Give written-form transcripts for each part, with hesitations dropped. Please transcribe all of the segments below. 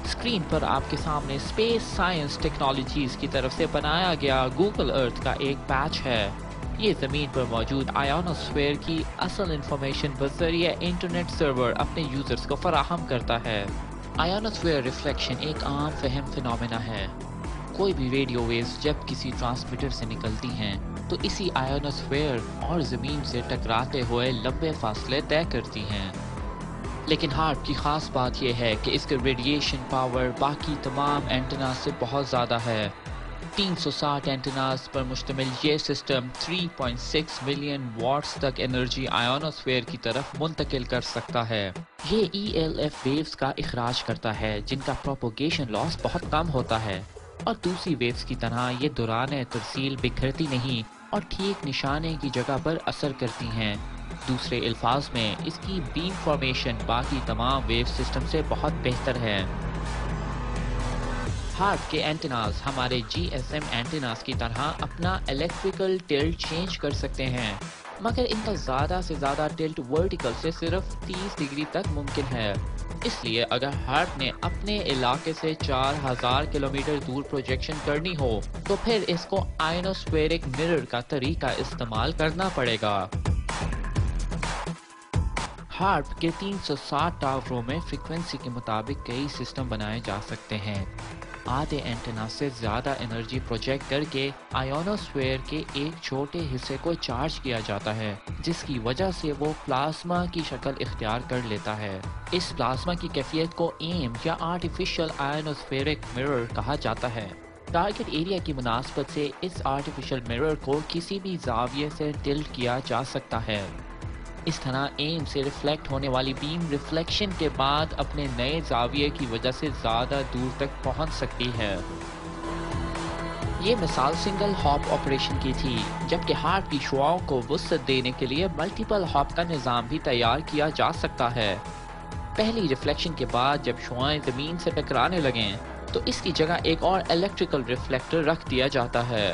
Screen पर आपके सामने स्पेस साइंस टेक्नोलॉजीज की तरफ से बनाया गया गूगल अर्थ का एक पैच है। ये ज़मीन पर मौजूद आयोनोस्फेयर की असल इंफॉर्मेशन बज़रिए इंटरनेट सर्वर अपने यूज़र्स को फराहम करता है। आयोनोस्फेयर रिफ्लेक्शन एक आम फहम फिनोमेना है। कोई भी रेडियो वेव्स जब किसी ट्रांसमीटर से निकलती हैं तो इसी आयोनोस्फेयर और ज़मीन से टकराते हुए लंबे फासले तय करती हैं। लेकिन हार्प की ख़ास बात यह है कि इसका रेडिएशन पावर बाकी तमाम एंटेना से बहुत ज़्यादा है। 360 एंटेनास पर मुश्तमिल ये सिस्टम 3.6 मिलियन वाट्स तक एनर्जी आयोनोस्फेयर की तरफ मुंतकिल कर सकता है। ये ELF वेव्स का इखराज करता है जिनका प्रोपोगेशन लॉस बहुत कम होता है और दूसरी वेव्स की तरह ये दौरान तरसील बिखरती नहीं और ठीक निशाने की जगह पर असर करती हैं। दूसरे अल्फाज में इसकी बीम फॉर्मेशन बाकी तमाम वेव सिस्टम से बहुत बेहतर है। हार्प के एंटेनास हमारे GSM एंटेनास की तरह अपना इलेक्ट्रिकल टिल्ट चेंज कर सकते हैं, मगर इनका ज़्यादा से ज़्यादा टिल्ट वर्टिकल से सिर्फ 30 डिग्री तक मुमकिन है। इसलिए अगर हार्प ने अपने इलाके से 4000 किलोमीटर दूर प्रोजेक्शन करनी हो तो फिर इसको आयोनोस्फेरिक मिरर का तरीका इस्तेमाल करना पड़ेगा। हार्प के 360 टावरों में फ्रीक्वेंसी के मुताबिक कई सिस्टम बनाए जा सकते हैं। आधे एंटेना से ज़्यादा एनर्जी प्रोजेक्ट करके आयोनोस्फेयर के एक छोटे हिस्से को चार्ज किया जाता है, जिसकी वजह से वो प्लाज्मा की शक्ल इख्तियार कर लेता है। इस प्लाज्मा की कैफियत को एम या आर्टिफिशियल आयोनोस्फेरिक मिरर कहा जाता है। टारगेट एरिया की मुनासबत से इस आर्टिफिशियल मिरर को किसी भी जाविये से टिल्ट किया जा सकता है। इस तरह एम से रिफ्लेक्ट होने वाली बीम रिफ्लेक्शन के बाद अपने नए जाविये की वजह से ज़्यादा दूर तक पहुंच सकती है। ये मिसाल सिंगल हॉप ऑपरेशन की थी, जबकि हार्प की शुआओं को वुसअत देने के लिए मल्टीपल हॉप का निज़ाम भी तैयार किया जा सकता है। पहली रिफ्लेक्शन के बाद जब शुआएं ज़मीन से टकराने लगें तो इसकी जगह एक और इलेक्ट्रिकल रिफ्लेक्टर रख दिया जाता है।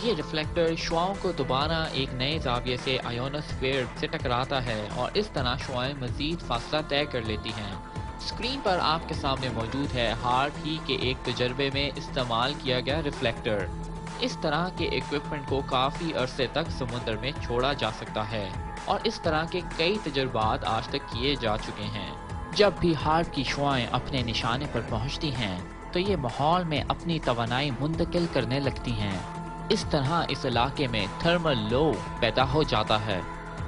ये रिफ्लेक्टर शुआओं को दोबारा एक नए जाविये से आयोनोस्फेयर से टकराता है और इस तरह शुआएं मजीद फासला तय कर लेती हैं। स्क्रीन पर आपके सामने मौजूद है हार्प ही के एक तजर्बे में इस्तेमाल किया गया रिफ्लेक्टर। इस तरह के इक्विपमेंट को काफ़ी अरसे तक समुद्र में छोड़ा जा सकता है और इस तरह के कई तजुर्बात आज तक किए जा चुके हैं। जब भी हार्प की शुआएं अपने निशाने पर पहुंचती हैं तो ये माहौल में अपनी तवानाई मुंतकिल करने लगती हैं। इस तरह इस इलाके में थर्मल लो पैदा हो जाता है।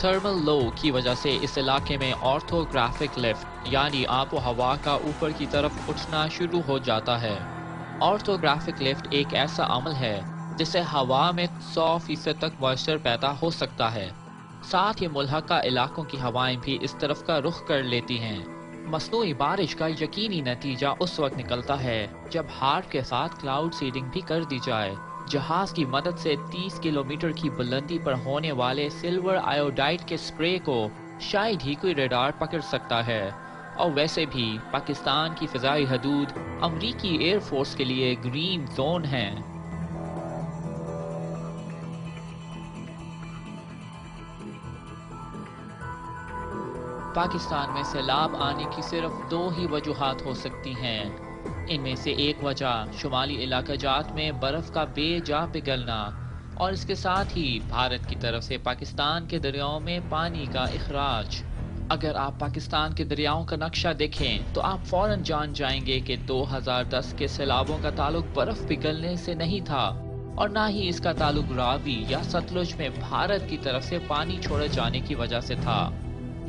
थर्मल लो की वजह से इस इलाके में ऑर्थोग्राफिक लिफ्ट यानी आबो हवा का ऊपर की तरफ उठना शुरू हो जाता है। ऑर्थोग्राफिक लिफ्ट एक ऐसा अमल है जिससे हवा में 100% तक मॉइस्चर पैदा हो सकता है। साथ ही मुल्हका इलाकों की हवाएं भी इस तरफ का रुख कर लेती हैं। मसनूई बारिश का यकीनी नतीजा उस वक्त निकलता है जब हार्प के साथ क्लाउड सीडिंग भी कर दी जाए। जहाज की मदद से 30 किलोमीटर की बुलंदी पर होने वाले सिल्वर आयोडाइड के स्प्रे को शायद ही कोई रडार पकड़ सकता है। और वैसे भी पाकिस्तान की फ़िज़ाई हदूद अमरीकी एयरफोर्स के लिए ग्रीन जोन है। पाकिस्तान में सैलाब आने की सिर्फ 2 ही वजूहात हो सकती हैं। इनमें से एक वजह शुमाली इलाकाजात में बर्फ का बेजा पिघलना और इसके साथ ही भारत की तरफ से पाकिस्तान के दरियाओं में पानी का इखराज। अगर आप पाकिस्तान के दरियाओं का नक्शा देखें तो आप फौरन जान जाएंगे कि 2010 के सैलाबों का ताल्लुक बर्फ पिघलने से नहीं था और ना ही इसका ताल्लुक रावी या सतलुज में भारत की तरफ से पानी छोड़े जाने की वजह से था,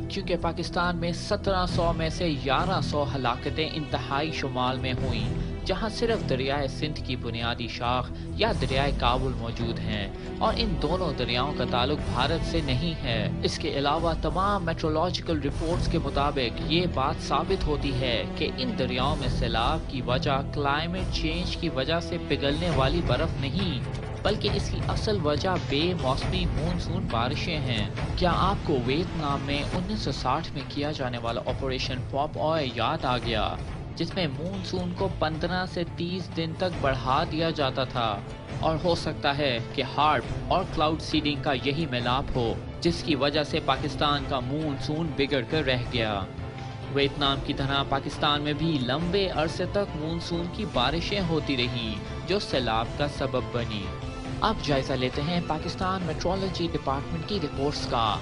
क्योंकि पाकिस्तान में 1700 में से 1100 हलाकतें इंतहाई शुमाल में हुई, जहां सिर्फ दरियाए सिंध की बुनियादी शाख या दरियाए काबुल मौजूद हैं और इन दोनों दरियाओं का ताल्लुक भारत से नहीं है। इसके अलावा तमाम मेट्रोलॉजिकल रिपोर्ट्स के मुताबिक ये बात साबित होती है कि इन दरियाओं में सैलाब की वजह क्लाइमेट चेंज की वजह से पिघलने वाली बर्फ नहीं, बल्कि इसकी असल वजह बेमौसमी मानसून बारिशें हैं। क्या आपको वियतनाम में 1960 में किया जाने वाला ऑपरेशन पॉप ऑय याद आ गया, जिसमें मानसून को 15 से 30 दिन तक बढ़ा दिया जाता था? और हो सकता है कि हार्प और क्लाउड सीडिंग का यही मिलाप हो जिसकी वजह से पाकिस्तान का मानसून बिगड़ कर रह गया। ویتنام کی طرح پاکستان میں بھی لمبے عرصے تک مونسون کی بارشیں ہوتی رہی جو سیلاب کا سبب بنی۔ اب جائزہ لیتے ہیں پاکستان میٹرولوجی ڈپارٹمنٹ کی رپورٹس کا۔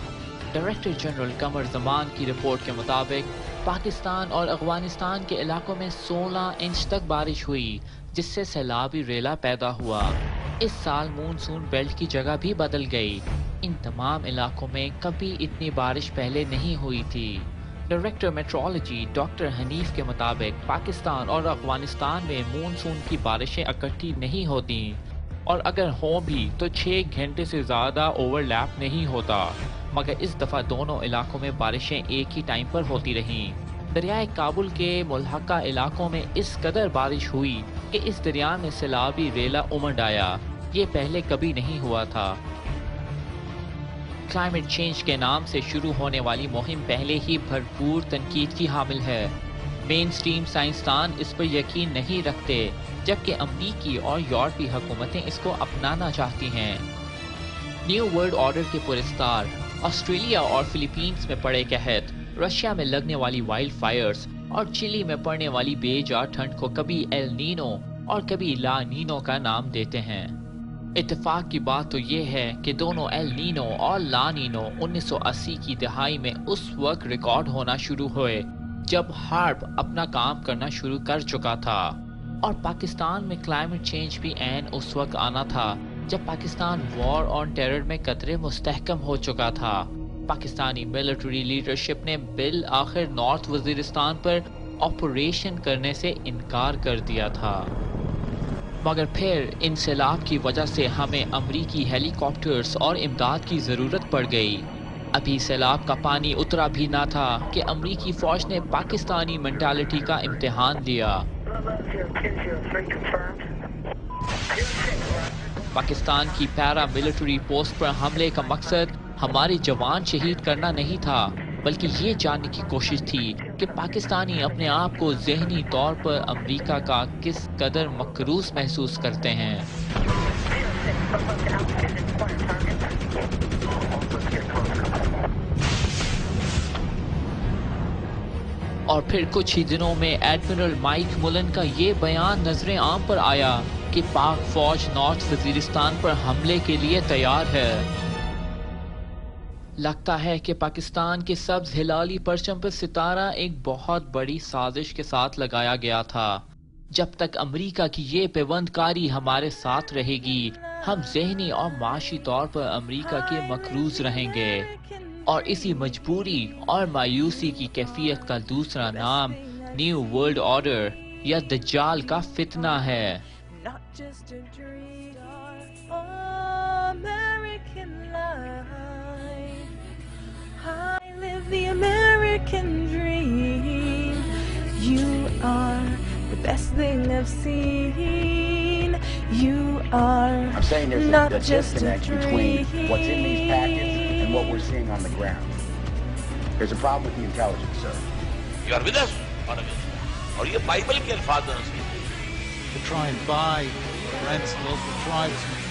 ڈائریکٹر جنرل قمر زمان کی رپورٹ کے مطابق پاکستان اور افغانستان کے علاقوں میں 16 انچ تک بارش ہوئی جس سے سیلابی ریلا پیدا ہوا۔ اس سال مونسون بیلٹ کی جگہ بھی بدل گئی۔ ان تمام علاقوں میں کبھی اتنی بارش پہلے نہیں ہوئی تھی۔ ڈائریکٹر میٹرولوجی ڈاکٹر حنیف کے مطابق پاکستان اور افغانستان میں مونسون کی بارشیں اکٹھی نہیں ہوتی اور اگر ہوں بھی تو 6 گھنٹے سے زیادہ اوور لیپ نہیں ہوتا، مگر اس دفعہ دونوں علاقوں میں بارشیں ایک ہی ٹائم پر ہوتی رہیں۔ دریائے کابل کے ملحقہ علاقوں میں اس قدر بارش ہوئی کہ اس دریا میں سیلابی ریلا امڈ آیا۔ یہ پہلے کبھی نہیں ہوا تھا۔ کلائمیٹ چینج کے نام سے شروع ہونے والی مہم پہلے ہی بھرپور تنقید کی حامل ہے۔ مین سٹریم سائنسدان اس پر یقین نہیں رکھتے جبکہ امریکی اور یورپی حکومتیں اس کو اپنانا چاہتی ہیں۔ نیو ورلڈ آرڈر کے پرستار آسٹریلیا اور فلیپینز میں پڑے قحط، رشیا میں لگنے والی وائلڈ فائرز اور چلی میں پڑنے والی بے جا ٹھنڈ کو کبھی ایل نینو اور کبھی لا نینو کا نام دیتے ہیں۔ اتفاق کی بات تو یہ ہے کہ دونوں ایل نینو اور لا نینو 1980 کی دہائی میں اس وقت ریکارڈ ہونا شروع ہوئے جب ہارپ اپنا کام کرنا شروع کر چکا تھا، اور پاکستان میں کلائمیٹ چینج بھی عین اس وقت آنا تھا جب پاکستان وار آن ٹیرر میں قطرے مستحکم ہو چکا تھا۔ پاکستانی ملٹری لیڈرشپ نے بالآخر نارتھ وزیرستان پر آپریشن کرنے سے انکار کر دیا تھا، مگر پھر ان سیلاب کی وجہ سے ہمیں امریکی ہیلی کاپٹرز اور امداد کی ضرورت پڑ گئی۔ ابھی سیلاب کا پانی اترا بھی نہ تھا کہ امریکی فوج نے پاکستانی مینٹالٹی کا امتحان لیا۔ پاکستان کی پیرا ملٹری پوسٹ پر حملے کا مقصد ہمارے جوان شہید کرنا نہیں تھا، بلکہ یہ جاننے کی کوشش تھی کہ پاکستانی اپنے آپ کو ذہنی طور پر امریکہ کا کس قدر مقروض محسوس کرتے ہیں۔ اور پھر کچھ ہی دنوں میں ایڈمرل مائک ملن کا یہ بیان نظر عام پر آیا کہ پاک فوج نارتھ وزیرستان پر حملے کے لیے تیار ہے۔ لگتا ہے کہ پاکستان کے سبز ہلالی پرچم پر ستارہ ایک بہت بڑی سازش کے ساتھ لگایا گیا تھا۔ جب تک امریکہ کی یہ پیوند کاری ہمارے ساتھ رہے گی، ہم ذہنی اور معاشی طور پر امریکہ کے مقروض رہیں گے، اور اسی مجبوری اور مایوسی کی کیفیت کا دوسرا نام نیو ورلڈ آرڈر یا دجال کا فتنہ ہے۔ The American dream, you are the best thing I've seen. You are I'm saying there's not a just a disconnect between what's in these packets and what we're dream. seeing on the ground. There's a problem with the intelligence, sir. You are with us or against us? اور یہ Bible کے الفاظ ہیں۔ To try and buy ransom of the tribesmen.